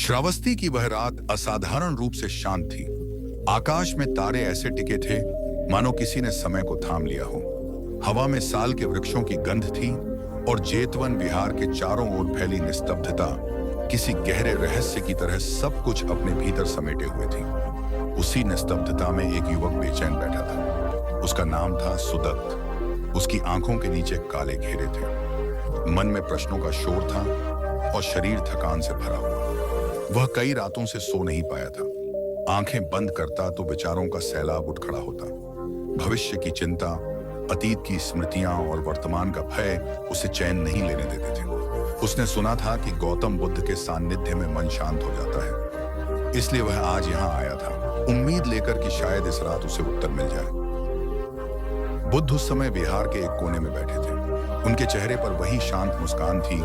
श्रावस्ती की वह रात असाधारण रूप से शांत थी। आकाश में तारे ऐसे टिके थे मानो किसी ने समय को थाम लिया हो। हवा में साल के वृक्षों की गंध थी और जेतवन विहार के चारों ओर फैली निस्तब्धता किसी गहरे रहस्य की तरह सब कुछ अपने भीतर समेटे हुए थी। उसी निस्तब्धता में एक युवक बेचैन बैठा था। उसका नाम था सुदत्त। उसकी आंखों के नीचे काले घेरे थे। मन में प्रश्नों का शोर था और शरीर थकान से भरा हुआ। वह कई रातों से सो नहीं पाया था। आंखें बंद करता तो विचारों का सैलाब उठ खड़ा होता। भविष्य की चिंता, अतीत की स्मृतियां और वर्तमान का भय उसे चैन नहीं लेने देते थे। उसने सुना था कि गौतम बुद्ध के सान्निध्य में मन शांत हो जाता है, इसलिए वह आज यहाँ आया था, उम्मीद लेकर कि शायद इस रात उसे उत्तर मिल जाए। बुद्ध उस समय विहार के एक कोने में बैठे थे। उनके चेहरे पर वही शांत मुस्कान थी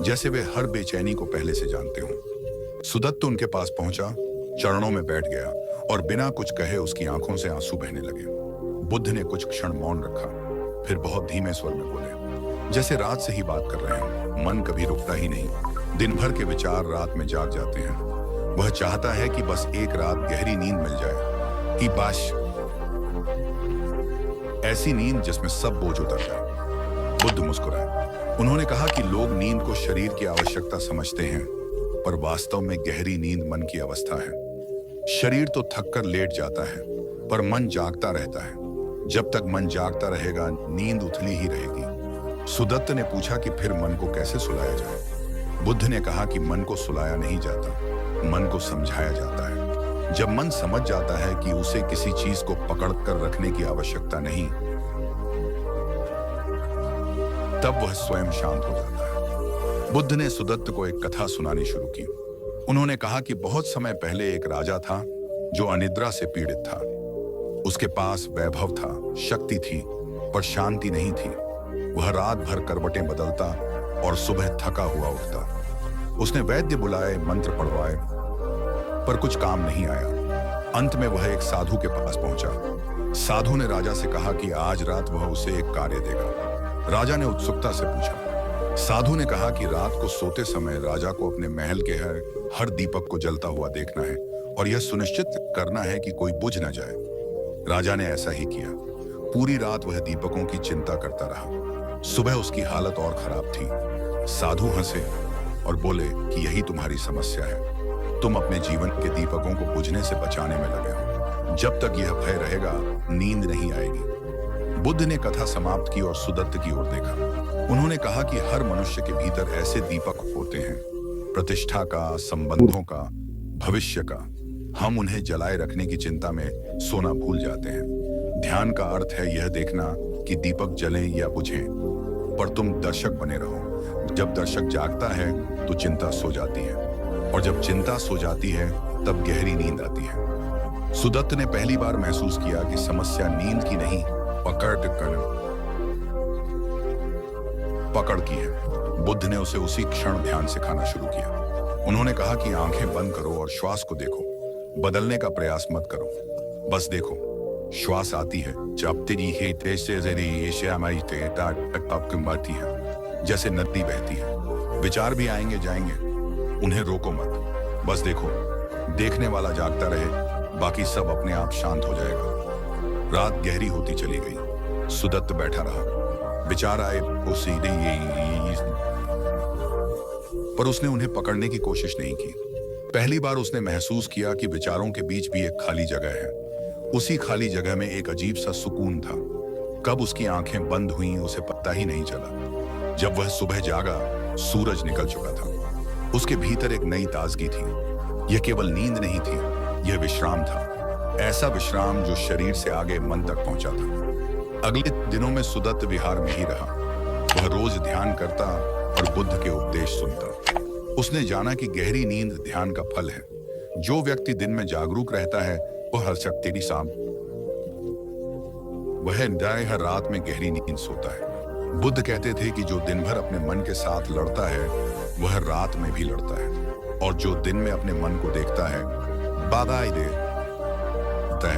जैसे वे हर बेचैनी को पहले से जानते हों। सुदत्त उनके पास पहुंचा, चरणों में बैठ गया और बिना कुछ कहे उसकी आंखों से आंसू बहने लगे। बुद्ध ने कुछ क्षण मौन रखा, फिर बहुत धीमे स्वर में बोले, जैसे रात से ही बात कर रहे हैं। मन कभी रुकता ही नहीं। दिन भर के विचार रात में जाग जाते हैं। वह चाहता है कि बस एक रात गहरी नींद मिल जाए, कि बस ऐसी नींद जिसमें सब बोझ उतर जाए। बुद्ध मुस्कुराए। उन्होंने कहा कि लोग नींद को शरीर की आवश्यकता समझते हैं, पर वास्तव में गहरी नींद मन की अवस्था है। शरीर तो थक कर लेट जाता है, पर मन जागता रहता है। जब तक मन जागता रहेगा, नींद उथली ही रहेगी। सुदत्त ने पूछा कि फिर मन को कैसे सुलाया जाए। बुद्ध ने कहा कि मन को सुलाया नहीं जाता, मन को समझाया जाता है। जब मन समझ जाता है कि उसे किसी चीज को पकड़ कर रखने की आवश्यकता नहीं, तब वह स्वयं शांत हो जाता है। बुद्ध ने सुदत्त को एक कथा सुनानी शुरू की। उन्होंने कहा कि बहुत समय पहले एक राजा था जो अनिद्रा से पीड़ित था। उसके पास वैभव था, शक्ति थी, पर शांति नहीं थी। वह रात भर करवटें बदलता और सुबह थका हुआ उठता। उसने वैद्य बुलाए, मंत्र पढ़वाए, पर कुछ काम नहीं आया। अंत में वह एक साधु के पास पहुंचा। साधु ने राजा से कहा कि आज रात वह उसे एक कार्य देगा। राजा ने उत्सुकता से पूछा। साधु ने कहा कि रात को सोते समय राजा को अपने महल के हर दीपक को जलता हुआ देखना है और यह सुनिश्चित करना है कि कोई बुझ न जाए। राजा ने ऐसा ही किया। पूरी रात वह दीपकों की चिंता करता रहा। सुबह उसकी हालत और खराब थी। साधु हंसे और बोले कि यही तुम्हारी समस्या है। तुम अपने जीवन के दीपकों को बुझने से बचाने में लगे हो। जब तक यह भय रहेगा, नींद नहीं आएगी। बुद्ध ने कथा समाप्त की और सुदत्त की ओर देखा। उन्होंने कहा कि हर मनुष्य के भीतर ऐसे दीपक होते हैं, प्रतिष्ठा का, संबंधों का, भविष्य का। हम उन्हें जलाए रखने की चिंता में सोना भूल जाते हैं। ध्यान का अर्थ है यह देखना कि दीपक जलें या बुझें, पर तुम दर्शक बने रहो। जब दर्शक जागता है तो चिंता सो जाती है, और जब चिंता सो जाती है तब गहरी नींद आती है। सुदत्त ने पहली बार महसूस किया कि समस्या नींद की नहीं, पकड़ की है। बुद्ध ने उसे उसी क्षण ध्यान सिखाना शुरू किया। उन्होंने कहा कि आंखें बंद करो और श्वास को देखो। बदलने का प्रयास मत करो, बस देखो। श्वास आती है जैसे नदी बहती है। विचार भी आएंगे जाएंगे, उन्हें रोको मत, बस देखो। देखने वाला जागता रहे, बाकी सब अपने आप शांत हो जाएगा। रात गहरी होती चली गई। सुदत्त बैठा रहा। विचार आए उसे पर उसने उन्हें पकड़ने की कोशिश नहीं की। पहली बार उसने महसूस किया कि विचारों के बीच भी एक खाली जगह है। उसी खाली जगह में एक अजीब सा सुकून था। कब उसकी आंखें बंद हुईं उसे पता ही नहीं चला। जब वह सुबह जागा, सूरज निकल चुका था। उसके भीतर एक नई ताजगी थी। यह केवल नींद नहीं थी, यह विश्राम था। ऐसा विश्राम जो शरीर से आगे मन तक पहुंचा था। अगले दिनों में सुदत्त विहार में ही रहा। वह रोज ध्यान करता और बुद्ध के उपदेश सुनता। उसने जाना कि गहरी नींद ध्यान का फल है। जो व्यक्ति दिन में जागरूक रहता है वह हर शक्ति शाम हर रात में गहरी नींद सोता है। बुद्ध कहते थे कि जो दिन भर अपने मन के साथ लड़ता है वह रात में भी लड़ता है, और जो दिन में अपने मन को देखता है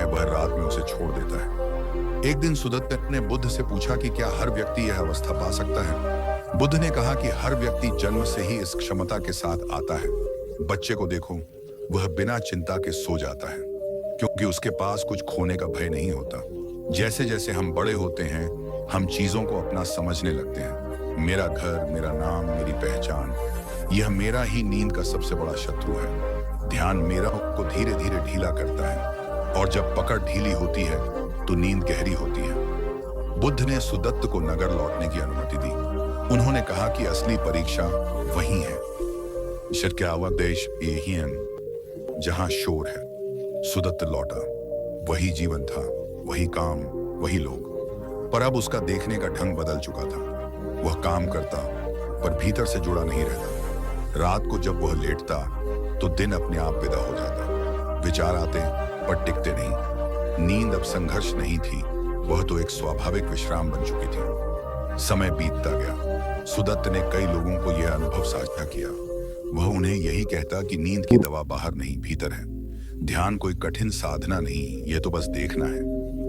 वह रात में उसे छोड़ देता है। एक दिन सुदत्त ने बुद्ध से पूछा कि क्या हर व्यक्ति यह अवस्था पा सकता है। बुद्ध ने कहा कि हर व्यक्ति जन्म से ही इस क्षमता के साथ आता है, बच्चे को देखो, वह बिना चिंता के सो जाता है क्योंकि उसके पास कुछ खोने का भय नहीं होता। जैसे जैसे हम बड़े होते हैं, हम चीजों को अपना समझने लगते हैं। मेरा घर, मेरा नाम, मेरी पहचान, यह मेरा ही नींद का सबसे बड़ा शत्रु है। ध्यान मेरा को धीरे धीरे ढीला करता है और जब पकड़ ढीली होती है तो नींद गहरी होती है। बुद्ध ने सुदत्त को नगर लौटने की अनुमति दी। उन्होंने कहा कि असली परीक्षा वही है। शिरक्यावा देश यही है जहां शोर है। सुदत्त लौटा, वही जीवन था, वही काम, वही लोग। पर अब उसका देखने का ढंग बदल चुका था। वह काम करता पर भीतर से जुड़ा नहीं रहता। रात को जब वह लेटता तो दिन अपने आप विदा हो जाता। विचार आते पर टिकते नहीं। नींद अब संघर्ष नहीं थी, वह तो एक स्वाभाविक विश्राम बन चुकी थी। समय बीतता गया। सुदत्त ने कई लोगों को यह अनुभव साझा किया। वह उन्हें यही कहता कि नींद की दवा बाहर नहीं, भीतर है। ध्यान कोई कठिन साधना नहीं, यह तो बस देखना है।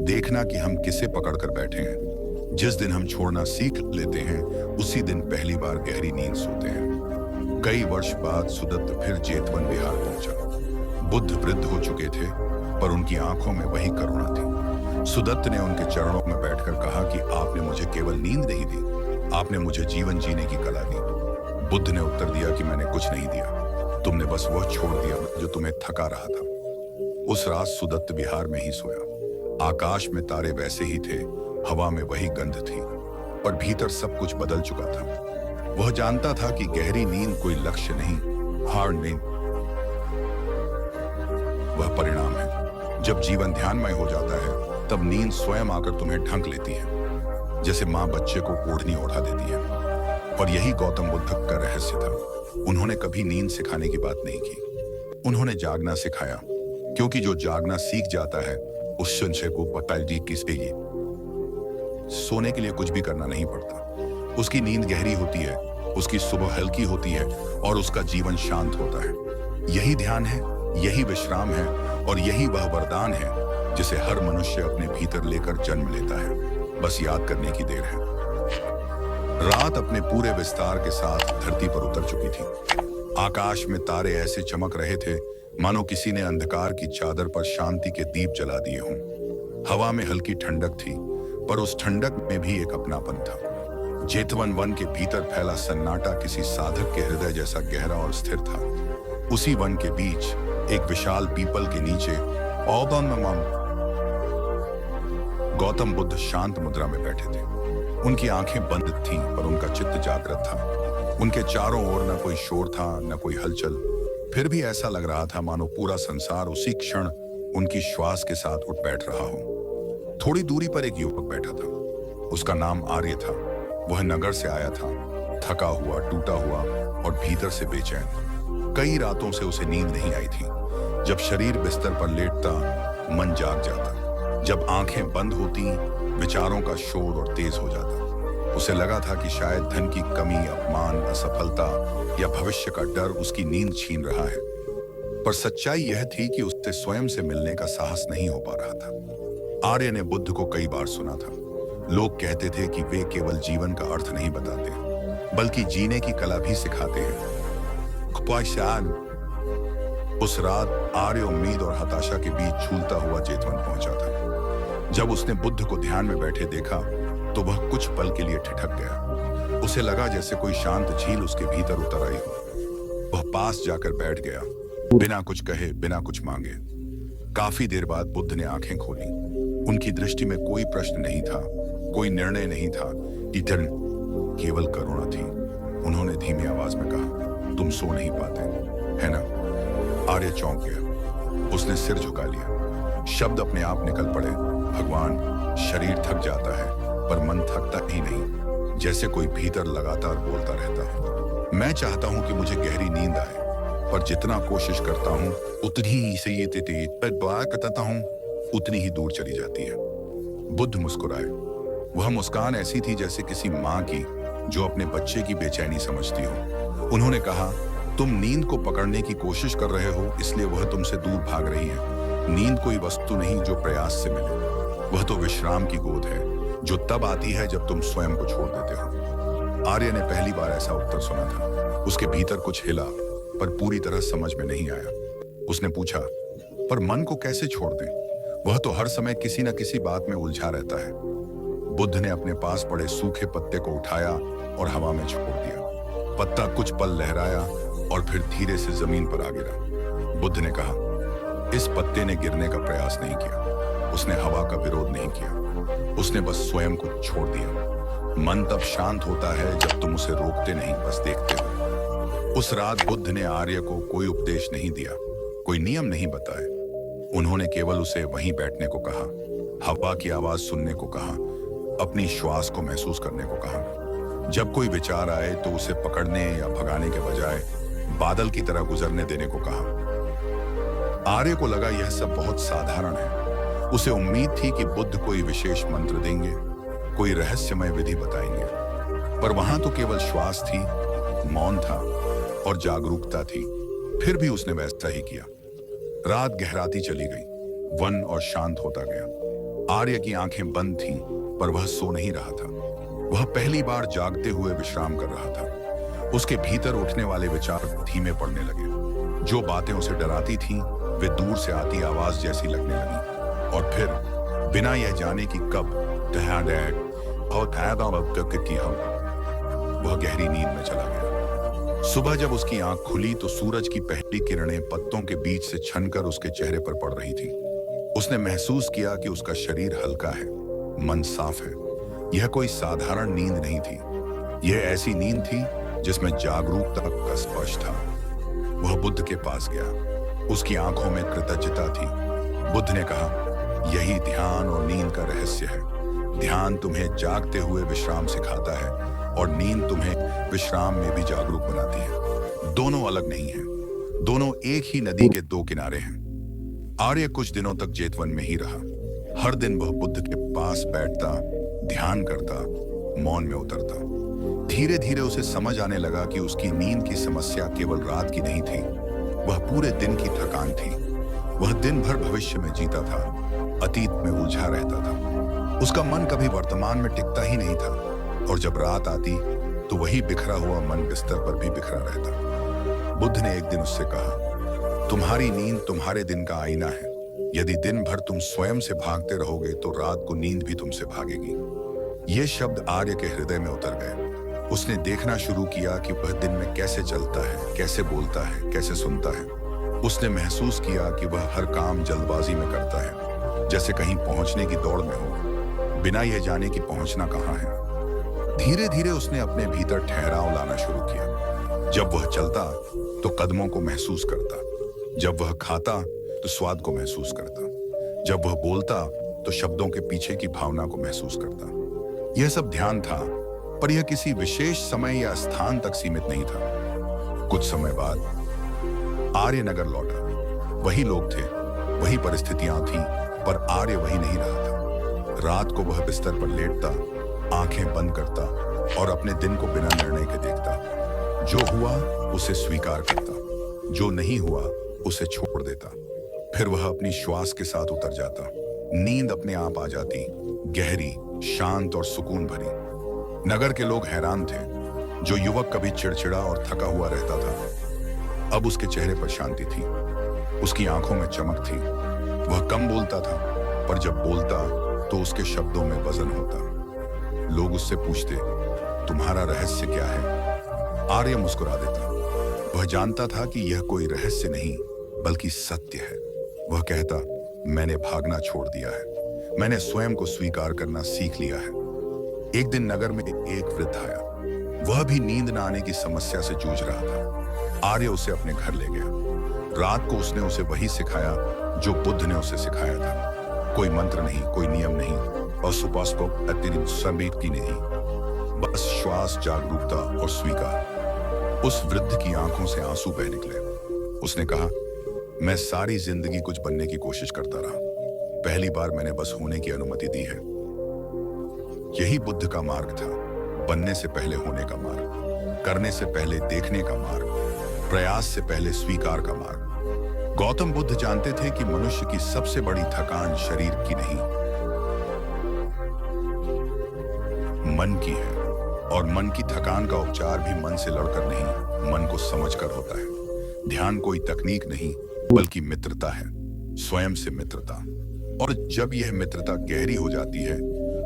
देखना कि हम किसे पकड़कर बैठे हैं। जिस दिन हम छोड़ना सीख लेते हैं, उसी दिन पहली बार गहरी नींद सोते हैं। कई वर्ष बाद सुदत्त फिर जेतवन विहार पहुंचा। बुद्ध वृद्ध हो चुके थे, पर उनकी आंखों में वही करुणा थी। सुदत्त ने उनके चरणों में बैठकर कहा कि आपने मुझे केवल नींद नहीं दी, आपने मुझे जीवन जीने की कला दी। बुद्ध ने उत्तर दिया कि मैंने कुछ नहीं दिया, तुमने बस वह छोड़ दिया जो तुम्हें थका रहा था। उस रात सुदत्त विहार में ही सोया। आकाश में तारे वैसे ही थे, हवा में वही गंध थी, पर भीतर सब कुछ बदल चुका था। वह जानता था कि गहरी नींद कोई लक्ष्य नहीं, हार्ड नींद वह परिणाम है। जब जीवन ध्यानमय हो जाता है, तब नींद स्वयं आकर तुम्हें ढंक लेती है, जैसे माँ बच्चे को ओढ़नी ओढ़ा देती है। और यही गौतम बुद्ध का रहस्य था। उन्होंने कभी नींद सिखाने की बात नहीं की, उन्होंने जागना सिखाया। क्योंकि जो जागना सीख जाता है, उस संशय को पता जी किससे ये सोने के लिए कुछ भी करना नहीं पड़ता। उसकी नींद गहरी होती है, उसकी सुबह हल्की होती है और उसका जीवन शांत होता है। यही ध्यान है, यही विश्राम है और यही वह वरदान है जिसे हर मनुष्य अपने भीतर लेकर जन्म लेता है। बस याद करने की देर है। रात अपने पूरे विस्तार के साथ धरती पर उतर चुकी थी। आकाश में तारे ऐसे चमक रहे थे मानो किसी ने अंधकार की चादर पर शांति के दीप जला दिए हों। हवा में हल्की ठंडक थी, पर उस ठंडक में भी एक अपनापन था। जेतवन वन के भीतर फैला सन्नाटा किसी साधक के हृदय जैसा गहरा और स्थिर था। उसी वन के बीच एक विशाल पीपल के नीचे गौतम बुद्ध शांत मुद्रा में बैठे थे। उनकी आंखें बंद थीं, पर उनका चित्त जागृत था। उनके चारों ओर न कोई शोर था, न कोई हलचल। फिर भी ऐसा लग रहा था मानो पूरा संसार उसी क्षण उनकी श्वास के साथ उठ बैठ रहा हो। थोड़ी दूरी पर एक युवक बैठा था। उसका नाम आर्य था। वह नगर से आया था, थका हुआ, टूटा हुआ और भीतर से बेचैन। कई रातों से उसे नींद नहीं आई थी। जब शरीर बिस्तर पर लेटता, मन जाग जाता। जब आंखें बंद होती, विचारों का शोर और तेज हो जाता। उसे लगा था कि शायद धन की कमी, अपमान, असफलता या भविष्य का डर उसकी नींद छीन रहा है। पर सच्चाई यह थी कि उससे स्वयं से मिलने का साहस नहीं हो पा रहा था। आर्य ने बुद्ध को कई बार सुना था। लोग कहते थे कि वे केवल जीवन का अर्थ नहीं बताते, बल्कि जीने की कला भी सिखाते हैं। उस रात आर्य उम्मीद और हताशा के बीच झूलता हुआ जेतवन पहुंचा था। जब उसने बुद्ध को ध्यान में बैठे देखा, तो वह कुछ पल के लिए ठिठक गया। उसे लगा जैसे कोई शांत झील उसके भीतर उतर आई हो। वह पास जाकर बैठ गया, बिना कुछ कहे, बिना कुछ मांगे। काफी देर बाद बुद्ध ने आंखें खोली। उनकी दृष्टि में कोई प्रश्न नहीं था, कोई निर्णय नहीं था, इधर केवल करुणा थी। उन्होंने धीमी आवाज में कहा, तुम सो नहीं पाते, है ना? आर्य चौंक गया। उसने सिर झुका लिया। शब्द अपने आप निकल पड़े, भगवान, शरीर थक जाता है पर मन थकता ही नहीं, जैसे कोई भीतर लगातार बोलता रहता है। मैं चाहता हूं कि मुझे गहरी नींद आए, पर जितना कोशिश करता हूं उतनी ही से ये दुआ करता हूं, उतनी ही दूर चली जाती है। बुद्ध मुस्कुराए। वह मुस्कान ऐसी थी जैसे किसी माँ की जो अपने बच्चे की बेचैनी समझती हो। उन्होंने कहा, तुम नींद को पकड़ने की कोशिश कर रहे हो, इसलिए वह तुमसे दूर भाग रही है। नींद कोई वस्तु नहीं जो प्रयास से मिले, वह तो विश्राम की गोद है जो तब आती है जब तुम स्वयं को छोड़ देते हो। आर्य ने पहली बार ऐसा उत्तर सुना था। उसके भीतर कुछ हिला, पर पूरी तरह समझ में नहीं आया। उसने पूछा, पर मन को कैसे छोड़ दें? वह तो हर समय किसी न किसी बात में उलझा रहता है। बुद्ध ने अपने पास पड़े सूखे पत्ते को उठाया और हवा में छोड़ दिया। पत्ता कुछ पल लहराया और फिर धीरे से जमीन पर आ गिरा। बुद्ध ने कहा, इस पत्ते ने गिरने का प्रयास नहीं किया, उसने हवा का विरोध नहीं किया, उसने बस स्वयं को छोड़ दिया। मन तब शांत होता है जब तुम उसे रोकते नहीं, बस देखते हो। उस रात बुद्ध ने आर्य को कोई उपदेश नहीं दिया, कोई नियम नहीं बताए। उन्होंने केवल उसे वहीं बैठने को कहा, हवा की आवाज सुनने को कहा, अपनी श्वास को महसूस करने को कहा। जब कोई विचार आए तो उसे पकड़ने या भगाने के बजाय बादल की तरह गुजरने देने को कहा। आर्य को लगा यह सब बहुत साधारण है। उसे उम्मीद थी कि बुद्ध कोई विशेष मंत्र देंगे, कोई रहस्यमय विधि बताएंगे, पर वहां तो केवल श्वास थी, मौन था और जागरूकता थी। फिर भी उसने वैसा ही किया। रात गहराती चली गई, वन और शांत होता गया। आर्य की आंखें बंद थीं, पर वह सो नहीं रहा था। वह पहली बार जागते हुए विश्राम कर रहा था। उसके भीतर उठने वाले विचार धीमे पड़ने लगे। जो बातें उसे डराती थीं, वे दूर से आती आवाज जैसी लगने लगी। और फिर बिना यह जाने कि कब वह गहरी नींद में चला गया। सुबह जब उसकी आंख खुली तो सूरज की पहली किरणें पत्तों के बीच से छनकर उसके चेहरे पर पड़ रही थी। उसने महसूस किया कि उसका शरीर हल्का है, मन साफ है। यह कोई साधारण नींद नहीं थी, यह ऐसी नींद थी जिसमें जागरूकता का स्पर्श था। वह बुद्ध के पास गया। उसकी आंखों में कृतज्ञता थी। बुद्ध ने कहा, यही ध्यान और नींद का रहस्य है। ध्यान तुम्हें जागते हुए विश्राम सिखाता है और नींद तुम्हें विश्राम में भी जागरूक बनाती है। दोनों अलग नहीं हैं, दोनों एक ही नदी के दो किनारे हैं। आर्य कुछ दिनों तक जेतवन में ही रहा। हर दिन वह बुद्ध के पास बैठता, ध्यान करता, मौन में उतरता। धीरे धीरे उसे समझ आने लगा कि उसकी नींद की समस्या केवल रात की नहीं थी, वह पूरे दिन की थकान थी। वह दिन भर भविष्य में जीता था, अतीत में उलझा रहता था। उसका मन कभी वर्तमान में टिकता ही नहीं था, और जब रात आती तो वही बिखरा हुआ मन बिस्तर पर भी बिखरा रहता। बुद्ध ने एक दिन उससे कहा, तुम्हारी नींद तुम्हारे दिन का आईना है। यदि दिन भर तुम स्वयं से भागते रहोगे तो रात को नींद भी तुमसे भागेगी। ये शब्द आर्य के हृदय में उतर गए। उसने देखना शुरू किया कि वह दिन में कैसे चलता है, कैसे बोलता है, कैसे सुनता है। उसने महसूस किया कि वह हर काम जल्दबाजी में करता है, जैसे कहीं पहुंचने की दौड़ में हो, बिना यह जाने कि पहुंचना कहाँ है। धीरे धीरे उसने अपने भीतर ठहराव लाना शुरू किया। जब वह चलता तो कदमों को महसूस करता, जब वह खाता तो स्वाद को महसूस करता, जब वह बोलता तो शब्दों के पीछे की भावना को महसूस करता। यह सब ध्यान था, पर यह किसी विशेष समय या स्थान तक सीमित नहीं था। कुछ समय बाद आर्य नगर लौटा। वही लोग थे, वही परिस्थितियां थीं, पर आर्य वही नहीं रहा था। रात को वह बिस्तर पर लेटता, आंखें बंद करता और अपने दिन को बिना निर्णय के देखता। जो हुआ उसे स्वीकार करता, जो नहीं हुआ उसे छोड़ देता। फिर वह अपनी श्वास के साथ उतर जाता। नींद अपने आप आ जाती, गहरी, शांत और सुकून भरी। नगर के लोग हैरान थे। जो युवक कभी चिड़चिड़ा और थका हुआ रहता था, अब उसके चेहरे पर शांति थी, उसकी आंखों में चमक थी। वह कम बोलता था, पर जब बोलता तो उसके शब्दों में वजन होता। लोग उससे पूछते, तुम्हारा रहस्य क्या है? आर्य मुस्कुरा देता। वह जानता था कि यह कोई रहस्य नहीं, बल्कि सत्य है। वह कहता, मैंने भागना छोड़ दिया है, मैंने स्वयं को स्वीकार करना सीख लिया है। एक दिन नगर में एक वृद्ध आया। वह भी नींद न आने की समस्या से जूझ रहा था। आर्य उसे अपने घर ले गया। रात को उसने उसे वही सिखाया जो बुद्ध ने उसे सिखाया था। कोई मंत्र नहीं, कोई नियम नहीं, और सुपास को अतिरिक्त संगीत की नहीं, बस श्वास, जागरूकता और स्वीकार। उस वृद्ध की आंखों से आंसू बह निकले। उसने कहा, मैं सारी जिंदगी कुछ बनने की कोशिश करता रहा, पहली बार मैंने बस होने की अनुमति दी है। यही बुद्ध का मार्ग था, बनने से पहले होने का मार्ग, करने से पहले देखने का मार्ग, प्रयास से पहले स्वीकार का मार्ग। गौतम बुद्ध जानते थे कि मनुष्य की सबसे बड़ी थकान शरीर की नहीं, मन की है, और मन की थकान का उपचार भी मन से लड़कर नहीं, मन को समझकर होता है। ध्यान कोई तकनीक नहीं बल्कि मित्रता है, स्वयं से मित्रता। और जब यह मित्रता गहरी हो जाती है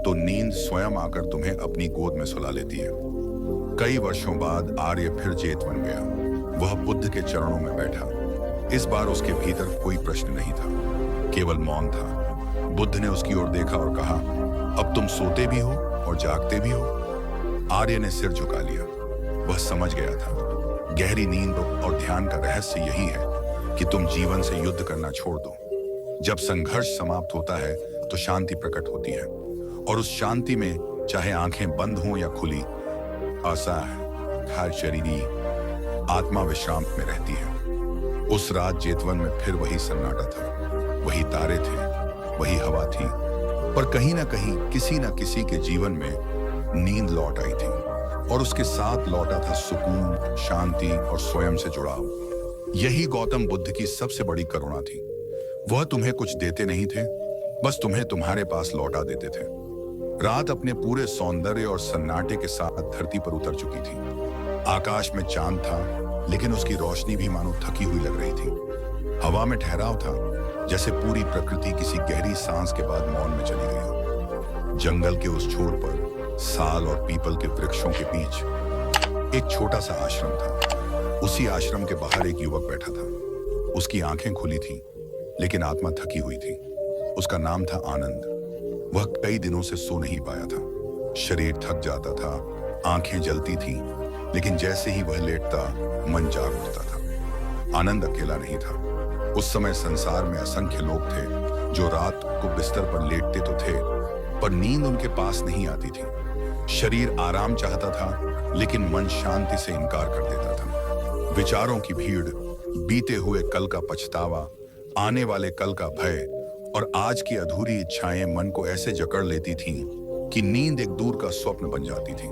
तो नींद स्वयं आकर तुम्हें अपनी गोद में सुला लेती है। कई वर्षों बाद आर्य फिर जेतवन गया। वह बुद्ध के चरणों में बैठा। इस बार उसके भीतर कोई प्रश्न नहीं था, केवल मौन था। बुद्ध ने उसकी ओर देखा और कहा, अब तुम सोते भी हो और जागते भी हो। आर्य ने सिर झुका लिया। वह समझ गया था, गहरी नींद और ध्यान का रहस्य यही है कि तुम जीवन से युद्ध करना छोड़ दो। जब संघर्ष समाप्त होता है तो शांति प्रकट होती है, और उस शांति में चाहे आंखें बंद हों या खुली, हर शरीरी आत्मा विश्राम में रहती है। उस रात जेतवन में फिर वही सन्नाटा था, वही तारे थे, वही हवा थी, पर कहीं ना कहीं किसी न किसी के जीवन में नींद लौट आई थी, और उसके साथ लौटा था सुकून, शांति और स्वयं से जुड़ाव। यही गौतम बुद्ध की सबसे बड़ी करुणा थी। वह तुम्हें कुछ देते नहीं थे, बस तुम्हें तुम्हारे पास लौटा देते थे। रात अपने पूरे सौंदर्य और सन्नाटे के साथ धरती पर उतर चुकी थी। आकाश में चांद था, लेकिन उसकी रोशनी भी मानो थकी हुई लग रही थी। हवा में ठहराव था, जैसे पूरी प्रकृति किसी गहरी सांस के बाद मौन में चली गई हो। जंगल के उस छोर पर साल और पीपल के वृक्षों के बीच एक छोटा सा आश्रम था। उसी आश्रम के बाहर एक युवक बैठा था। उसकी आंखें खुली थी, लेकिन आत्मा थकी हुई थी। उसका नाम था आनंद। वह कई दिनों से सो नहीं पाया था। शरीर थक जाता था, आंखें जलती थी, लेकिन जैसे ही वह लेटता मन जाग उठता था। आनंद अकेला नहीं था। उस समय संसार में असंख्य लोग थे जो रात को बिस्तर पर लेटते तो थे, पर नींद उनके पास नहीं आती थी। शरीर आराम चाहता था, लेकिन मन शांति से इनकार कर देता था। विचारों की भीड़, बीते हुए कल का पछतावा, आने वाले कल का भय और आज की अधूरी इच्छाएं मन को ऐसे जकड़ लेती थीं कि नींद एक दूर का स्वप्न बन जाती थी।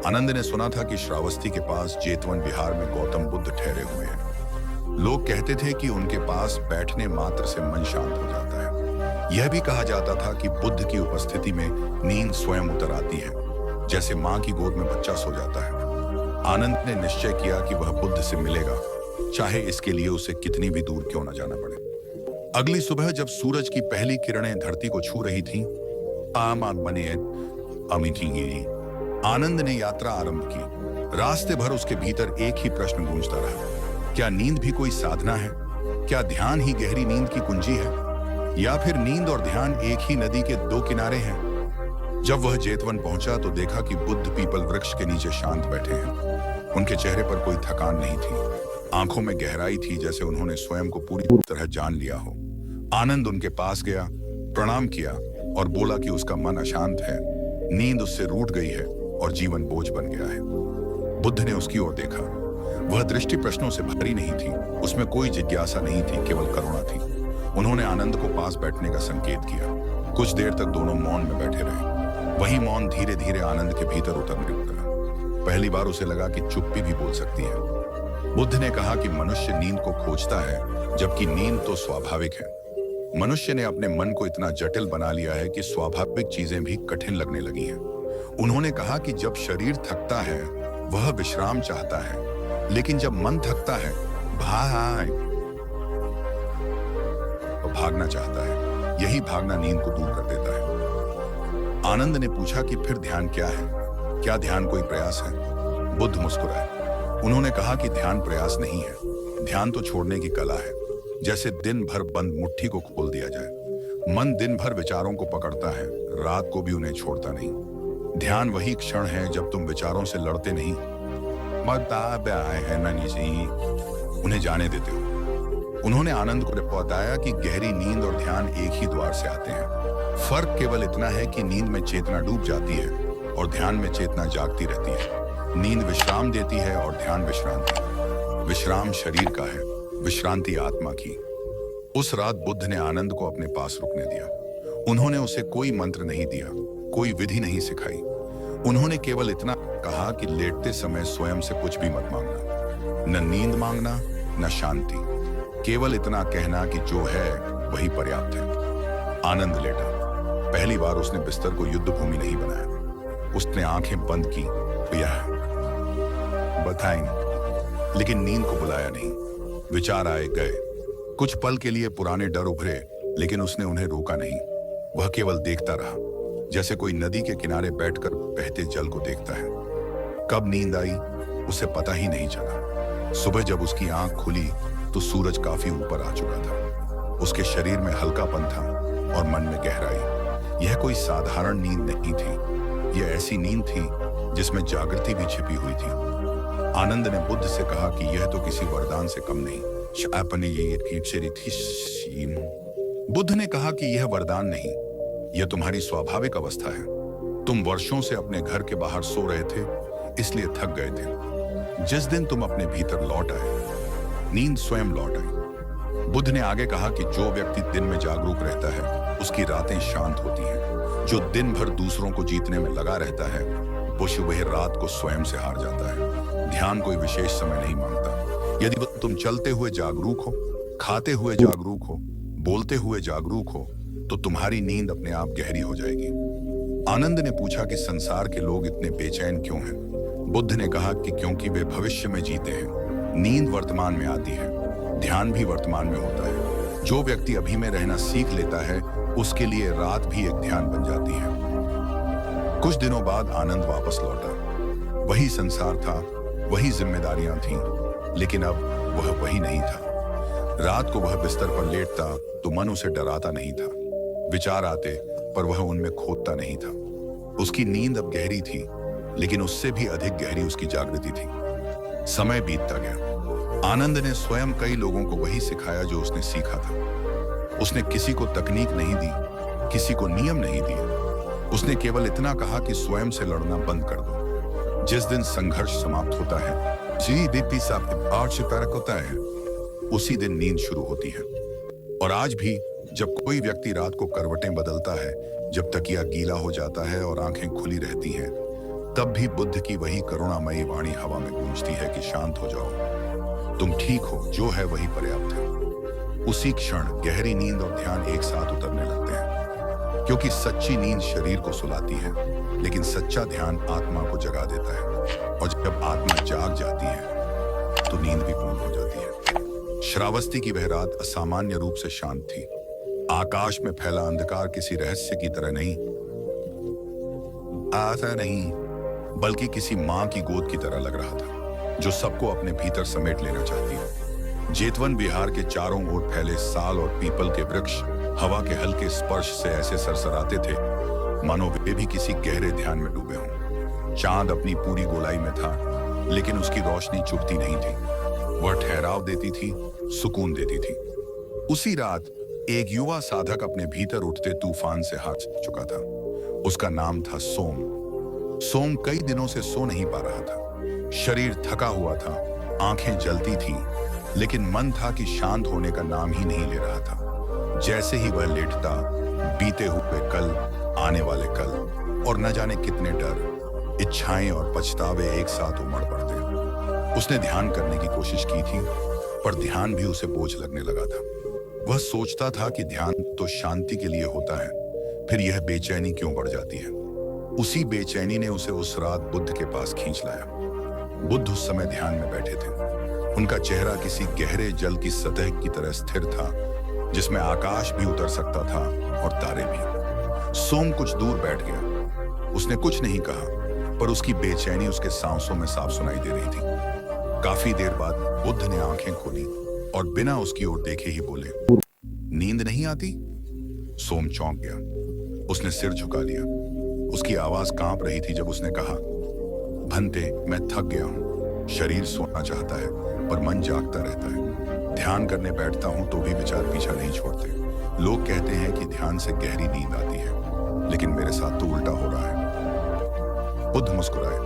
आनंद ने सुना था कि श्रावस्ती के पास जेतवन विहार में गौतम बुद्ध ठहरे हुए हैं। लोग कहते थे कि उनके पास बैठने मात्र से मन शांत हो जाता है। यह भी कहा जाता था कि बुद्ध की उपस्थिति में नींद स्वयं उतर आती है, जैसे मां की गोद में बच्चा सो जाता है। आनंद ने निश्चय किया कि वह बुद्ध से मिलेगा, चाहे इसके लिए उसे कितनी भी दूर क्यों न जाना पड़े। अगली सुबह जब सूरज की पहली किरणें धरती को छू रही थीं, आनंद ने यात्रा आरंभ की। रास्ते भर उसके भीतर एक ही प्रश्न गूंजता रहा, क्या नींद भी कोई साधना है? क्या ध्यान ही गहरी नींद की कुंजी है? या फिर नींद और ध्यान एक ही नदी के दो किनारे हैं? जब वह जेतवन पहुंचा तो देखा कि बुद्ध पीपल वृक्ष के नीचे शांत बैठे हैं। उनके चेहरे पर कोई थकान नहीं थी, आंखों में गहराई थी, जैसे उन्होंने स्वयं को पूरी तरह जान लिया हो। आनंद उनके पास गया, प्रणाम किया और बोला कि उसका मन अशांत है, नींद उससे रूठ गई है और जीवन बोझ बन गया है। बुद्ध ने उसकी ओर देखा। वह दृष्टि प्रश्नों से भरी नहीं थी, उसमें कोई जिज्ञासा नहीं थी, केवल करुणा थी। उन्होंने आनंद को पास बैठने का संकेत किया। कुछ देर तक दोनों मौन में बैठे रहे। वही मौन धीरे धीरे आनंद के भीतर उतरने लगा। पहली बार उसे लगा कि चुप्पी भी बोल सकती है। बुद्ध ने कहा कि मनुष्य नींद को खोजता है, जबकि नींद तो स्वाभाविक है। मनुष्य ने अपने मन को इतना जटिल बना लिया है कि स्वाभाविक चीजें भी कठिन लगने लगी हैं। उन्होंने कहा कि जब शरीर थकता है वह विश्राम चाहता है, लेकिन जब मन थकता है भागना चाहता है। यही भागना नींद को दूर कर देता है। आनंद ने पूछा कि फिर ध्यान क्या है? क्या ध्यान कोई प्रयास है? बुद्ध मुस्कुराए। उन्होंने कहा कि ध्यान प्रयास नहीं है, ध्यान तो छोड़ने की कला है। जैसे दिन भर बंद मुट्ठी को खोल दिया जाए। मन दिन भर विचारों को पकड़ता है, रात को भी उन्हें छोड़ता नहीं। ध्यान वही क्षण है जब तुम विचारों से लड़ते नहीं, उन्हें जाने देते हो। उन्होंने आनंद को बताया कि गहरी नींद और ध्यान एक ही द्वार से आते हैं। फर्क केवल इतना है कि नींद में चेतना डूब जाती है और ध्यान में चेतना जागती रहती है। नींद विश्राम देती है और ध्यान विश्रांति। विश्राम शरीर का है, विश्रांति आत्मा की। उस रात बुद्ध ने आनंद को अपने पास रुकने दिया। उन्होंने उसे कोई मंत्र नहीं दिया, कोई विधि नहीं सिखाई। उन्होंने केवल इतना कहा कि लेटते समय स्वयं से कुछ भी मत मांगना, न नींद मांगना न शांति, केवल इतना कहना कि जो है वही पर्याप्त है। आनंद लेटा। पहली बार उसने बिस्तर को युद्ध भूमि नहीं बनाया। उसने आंखें बंद की, यह बताएं, लेकिन नींद को बुलाया नहीं। विचार आए गए। कुछ पल के लिए पुराने डर उभरे, लेकिन उसने उन्हें रोका नहीं। वह केवल देखता रहा, जैसे कोई नदी के किनारे बैठकर बहते जल को देखता है। कब नींद आई उसे पता ही नहीं चला। सुबह जब उसकी आंख खुली तो सूरज काफी ऊपर आ चुका था। उसके शरीर में हल्कापन था और मन में गहराई। यह कोई साधारण नींद नहीं थी, यह ऐसी नींद थी जिसमें जागृति भी छिपी हुई थी। आनंद ने बुद्ध से कहा कि यह तो किसी वरदान से कम नहीं। बुद्ध ने कहा कि यह वरदान नहीं, यह तुम्हारी स्वाभाविक अवस्था है। तुम वर्षों से अपने घर के बाहर सो रहे थे, इसलिए थक गए थे। जिस दिन तुम अपने भीतर लौट आए, नींद स्वयं लौट आई। बुद्ध ने आगे कहा कि जो व्यक्ति दिन में जागरूक रहता है उसकी रातें शांत होती हैं। जो दिन भर दूसरों को जीतने में लगा रहता है वो सुबह रात को स्वयं से हार जाता है। ध्यान कोई विशेष समय नहीं मांगता। यदि तुम चलते हुए जागरूक हो, खाते हुए जागरूक हो, बोलते हुए जागरूक हो, तो तुम्हारी नींद अपने आप गहरी हो जाएगी। आनंद ने पूछा कि संसार के लोग इतने बेचैन क्यों हैं? बुद्ध ने कहा कि क्योंकि वे भविष्य में जीते हैं। नींद वर्तमान में आती है, ध्यान भी वर्तमान में होता है। जो व्यक्ति अभी में रहना सीख लेता है उसके लिए रात भी एक ध्यान बन जाती है। कुछ दिनों बाद आनंद वापस लौटा। वही संसार था, वही जिम्मेदारियां थीं, लेकिन अब वह वही नहीं था। रात को वह बिस्तर पर लेटता तो मन उसे डराता नहीं था। विचार आते पर वह उनमें खोदता नहीं था। उसकी नींद अब गहरी थी, लेकिन उससे भी अधिक गहरी उसकी जागृति थी। समय बीतता गया। आनंद ने स्वयं कई लोगों को वही सिखाया जो उसने सीखा था। उसने किसी को तकनीक नहीं दी, किसी को नियम नहीं दिए। उसने केवल इतना कहा कि स्वयं से लड़ना बंद कर दो। जिस दिन संघर्ष समाप्त होता है, होता है, उसी दिन नींद शुरू होती है। और आज भी जब कोई व्यक्ति रात को करवटें बदलता है, जब तकिया गीला हो जाता है और आंखें खुली रहती हैं, तब भी बुद्ध की वही करुणामयी वाणी हवा में गूंजती है कि शांत हो जाओ, तुम ठीक हो, जो है वही पर्याप्त है। उसी क्षण गहरी नींद और ध्यान एक साथ उतरने लगते हैं, क्योंकि सच्ची नींद शरीर को सुलाती है, लेकिन सच्चा ध्यान आत्मा को जगा देता है। और जब आत्मा जाग जाती है तो नींद भी पूर्ण हो जाती है। श्रावस्ती की वह रात असामान्य रूप से शांत थी। आकाश में फैला अंधकार किसी रहस्य की तरह नहीं, बल्कि किसी मां की गोद की तरह लग रहा था, जो सबको अपने भीतर समेट लेना चाहती है। जेतवन विहार के चारों ओर फैले साल और पीपल के वृक्ष हवा के हल्के स्पर्श से ऐसे सरसराते थे मानो वे भी किसी गहरे ध्यान में डूबे हों। चांद अपनी पूरी गोलाई में था, लेकिन उसकी रोशनी चुभती नहीं थी। वह ठहराव देती थी, सुकून देती थी। उसी रात एक युवा साधक अपने भीतर उठते तूफान से हार चुका था। उसका नाम था सोम। सोम कई दिनों से सो नहीं पा रहा था। शरीर थका हुआ था, आंखें जलती थीं, लेकिन मन था कि शांत होने का नाम ही नहीं ले रहा था। जैसे ही वह लेटता, बीते हुए कल, आने वाले कल और न जाने कितने डर, इच्छाएं और पछतावे एक साथ उमड़ पड़ते। उसने ध्यान करने की कोशिश की थी, पर ध्यान भी उसे बोझ लगने लगा था। वह सोचता था कि ध्यान तो शांति के लिए होता है, फिर यह बेचैनी क्यों बढ़ जाती है। उसी बेचैनी ने उसे उस रात बुद्ध के पास खींच लाया। बुद्ध उस समय ध्यान में बैठे थे। उनका चेहरा किसी गहरे जल की सतह की तरह स्थिर था, जिसमें आकाश भी उतर सकता था और तारे भी। सोम कुछ दूर बैठ गया। उसने कुछ नहीं कहा, पर उसकी बेचैनी उसके सांसों में साफ सुनाई दे रही थी। काफी देर बाद बुद्ध ने आंखें खोली और बिना उसकी ओर देखे ही बोले, नींद नहीं आती? सोम चौंक गया। उसने सिर झुका लिया। उसकी आवाज कांप रही थी जब उसने कहा, भंते, मैं थक गया हूं। शरीर सोना चाहता है पर मन जागता रहता है। ध्यान करने बैठता हूं तो भी विचार पीछा नहीं छोड़ते। लोग कहते हैं कि ध्यान से गहरी नींद आती है, लेकिन मेरे साथ तो उल्टा हो रहा है। बुद्ध मुस्कुराए।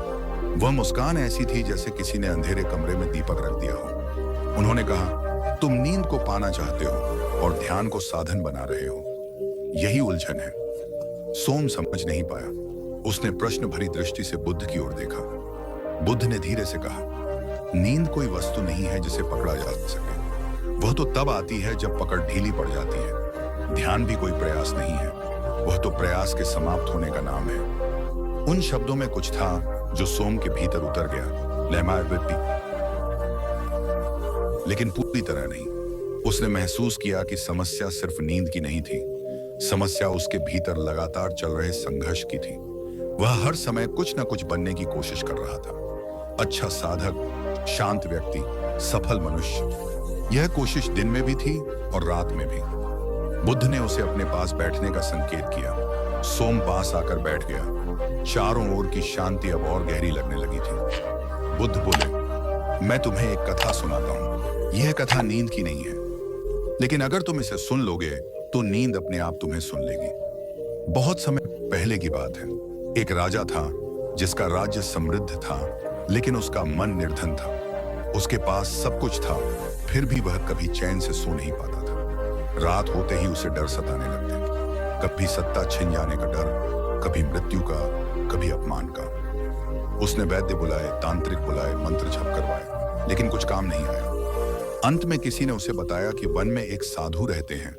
वह मुस्कान ऐसी थी जैसे किसी ने अंधेरे कमरे में दीपक रख दिया हो। उन्होंने कहा, तुम नींद को पाना चाहते हो और ध्यान को साधन बना रहे हो। यही उलझन है। सोम समझ नहीं पाया। उसने प्रश्न भरी दृष्टि से बुद्ध की ओर देखा। बुद्ध ने धीरे से कहा, नींद कोई वस्तु नहीं है जिसे पकड़ा जा सके। वह तो तब आती है जब पकड़ ढीली पड़ जाती है। ध्यान भी कोई प्रयास नहीं है, वह तो प्रयास के समाप्त होने का नाम है। उन शब्दों में कुछ था जो सोम के भीतर उतर गया। लेकिन पूरी तरह नहीं। उसने महसूस किया कि समस्या सिर्फ नींद की नहीं थी, समस्या उसके भीतर लगातार चल रहे संघर्ष की थी। वह हर समय कुछ न कुछ बनने की कोशिश कर रहा था, अच्छा साधक, शांत व्यक्ति, सफल मनुष्य। यह कोशिश दिन में भी थी और रात में भी। बुद्ध ने उसे अपने पास बैठने का संकेत किया। सोम पास आकर बैठ गया। चारों ओर की शांति अब और गहरी लगने लगी थी। बुद्ध बोले, मैं तुम्हें एक कथा सुनाता हूं। यह कथा नींद की नहीं है, लेकिन अगर तुम इसे सुन लोगे तो नींद अपने आप तुम्हें सुन लेगी। बहुत समय पहले की बात है। एक राजा था जिसका राज्य समृद्ध था, लेकिन उसका मन निर्धन था। उसके पास सब कुछ था, फिर भी वह कभी चैन से सो नहीं पाता था। रात होते ही उसे डर सताने लगते, कभी सत्ता छिन जाने का डर, कभी मृत्यु का, कभी अपमान का। उसने वैद्य बुलाए, तांत्रिक बुलाए, मंत्र जप करवाए, लेकिन कुछ काम नहीं आया। अंत में किसी ने उसे बताया कि वन में एक साधु रहते हैं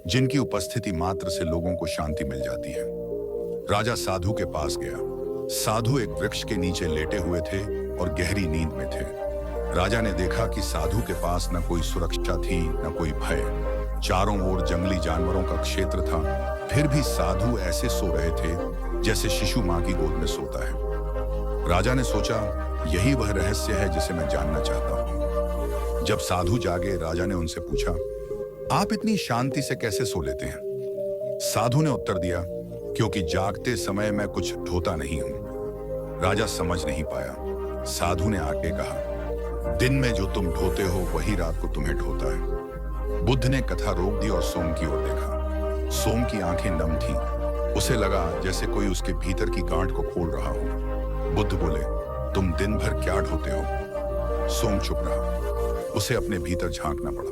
जिनकी उपस्थिति मात्र से लोगों को शांति मिल जाती है। राजा साधु के पास गया। साधु एक वृक्ष के नीचे लेटे हुए थे और गहरी नींद में थे। राजा ने देखा कि साधु के पास न कोई सुरक्षा थी, न कोई भय। चारों ओर जंगली जानवरों का क्षेत्र था, फिर भी साधु ऐसे सो रहे थे जैसे शिशु मां की गोद में सोता है। राजा ने सोचा, यही वह रहस्य है जिसे मैं जानना चाहता हूं। जब साधु जागे, राजा ने उनसे पूछा, आप इतनी शांति से कैसे सो लेते हैं? साधु ने उत्तर दिया, क्योंकि जागते समय मैं कुछ ढोता नहीं हूं। राजा समझ नहीं पाया। साधु ने आके कहा, दिन में जो तुम ढोते हो वही रात को तुम्हें ढोता है। बुद्ध ने कथा रोक दी और सोम की ओर देखा। सोम की आंखें नम थीं। उसे लगा जैसे कोई उसके भीतर की गांठ को खोल रहा हो। बुद्ध बोले, तुम दिन भर क्या ढोते हो? सोम चुप रहा। उसे अपने भीतर झांकना पड़ा।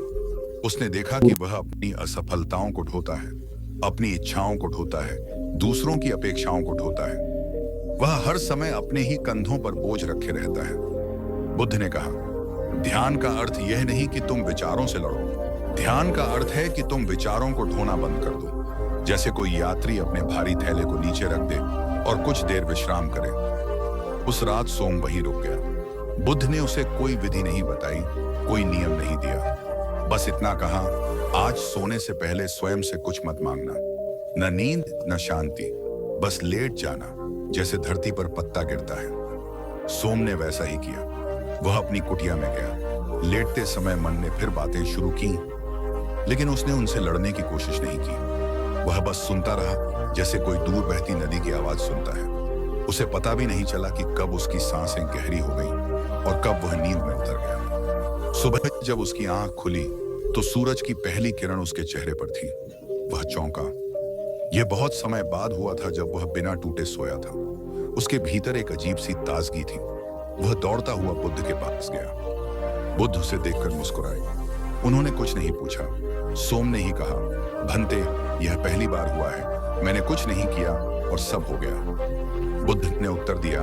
उसने देखा कि वह अपनी असफलताओं को ढोता है, अपनी इच्छाओं को ढोता है, दूसरों की अपेक्षाओं को ढोता है। वह हर समय अपने ही कंधों पर बोझ रखे रहता है। बुद्ध ने कहा, ध्यान का अर्थ यह नहीं कि तुम विचारों से लड़ो। ध्यान का अर्थ है कि तुम विचारों को ढोना बंद कर दो। जैसे कोई यात्री अपने भारी थैले को नीचे रख दे और कुछ देर विश्राम करे। उस रात सोम वहीं रुक गया। बुद्ध ने उसे कोई विधि नहीं बताई, कोई नियम नहीं दिया। बस इतना कहा, आज सोने से पहले स्वयं से कुछ मत मांगना, न नींद न शांति, बस लेट जाना जैसे धरती पर पत्ता गिरता है। सोम ने वैसा ही किया। वह अपनी कुटिया में गया। लेटते समय मन ने फिर बातें शुरू की, लेकिन उसने उनसे लड़ने की कोशिश नहीं की। वह बस सुनता रहा, जैसे कोई दूर बहती नदी की आवाज सुनता है। उसे पता भी नहीं चला कि कब उसकी सांसें गहरी हो गईं और कब वह नींद में उतर गया। सुबह जब उसकी आंख खुली तो सूरज की पहली किरण उसके चेहरे पर थी। वह चौंका। यह बहुत समय बाद हुआ था जब वह बिना टूटे सोया था। उसके भीतर एक अजीब सी ताजगी थी। वह दौड़ता हुआ बुद्ध के पास गया। बुद्ध उसे देखकर मुस्कुराए। उन्होंने कुछ नहीं पूछा। सोम ने ही कहा, भंते, यह पहली बार हुआ है। मैंने कुछ नहीं किया और सब हो गया। बुद्ध ने उत्तर दिया,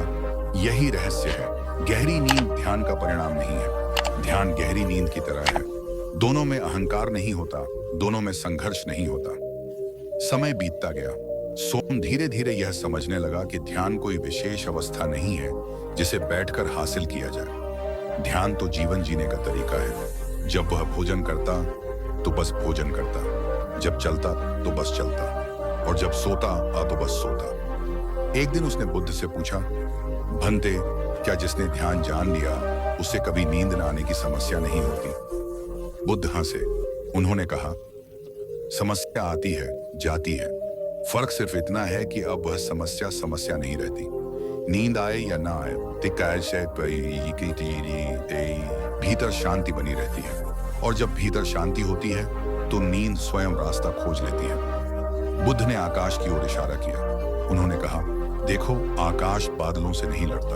यही रहस्य है। गहरी नींद ध्यान का परिणाम नहीं है। ध्यान गहरी नींद की तरह है। दोनों में अहंकार नहीं होता, दोनों में संघर्ष नहीं होता। समय बीतता गया। सोम धीरे धीरे यह समझने लगा कि ध्यान कोई विशेष अवस्था नहीं है जिसे बैठकर हासिल किया जाए। ध्यान तो जीवन जीने का तरीका है। जब वह भोजन करता तो बस भोजन करता, जब चलता तो बस चलता, और जब सोता तो बस सोता। एक दिन उसने बुद्ध से पूछा, भंते, क्या जिसने ध्यान जान लिया उससे कभी नींद न आने की समस्या नहीं होती? बुद्ध हंसे। उन्होंने कहा, समस्या आती है, जाती है। फर्क सिर्फ इतना है कि अब वह समस्या समस्या नहीं रहती। नींद आए या ना आए, भीतर शांति बनी रहती है, और जब भीतर शांति होती है तो नींद स्वयं रास्ता खोज लेती है। बुद्ध ने आकाश की ओर इशारा किया। उन्होंने कहा, देखो, आकाश बादलों से नहीं लड़ता,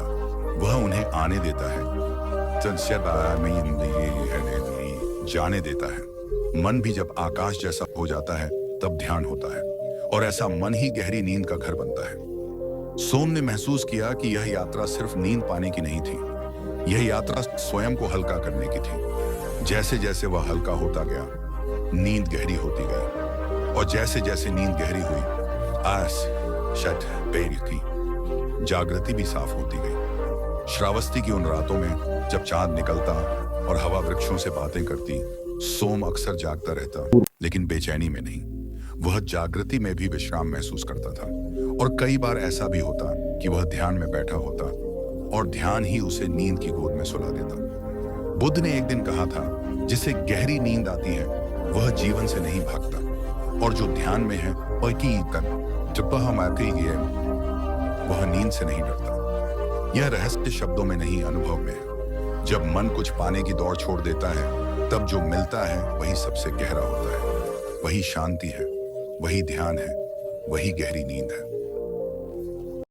वह उन्हें आने देता है, जाने देता है। मन भी जब आकाश जैसा हो जाता है तब ध्यान होता है, और ऐसा मन ही गहरी नींद का घर बनता है। सोम ने महसूस किया कि यह यात्रा सिर्फ नींद पाने की नहीं थी, यह यात्रा स्वयं को हल्का करने की थी। जैसे जैसे वह हल्का होता गया, नींद गहरी होती गई, और जैसे जैसे नींद गहरी हुई, की जागृति भी साफ होती गई। श्रावस्ती की उन रातों में जब चांद निकलता और हवा वृक्षों से बातें करती। सोम अक्सर जागता रहता, लेकिन बेचैनी में नहीं। वह जागृति में भी विश्राम महसूस करता था। और कई बार ऐसा भी होता कि वह ध्यान में बैठा होता और ध्यान ही उसे नींद की गोद में सुला देता। बुद्ध ने एक दिन कहा था, जिसे गहरी नींद आती है वह जीवन से नहीं भागता, और जो ध्यान में है वह नींद से नहीं डरता। यह रहस्य शब्दों में नहीं, अनुभव में है। जब मन कुछ पाने की दौड़ छोड़ देता है, तब जो मिलता है वही सबसे गहरा होता है। वही शांति है, वही ध्यान है, वही गहरी नींद है।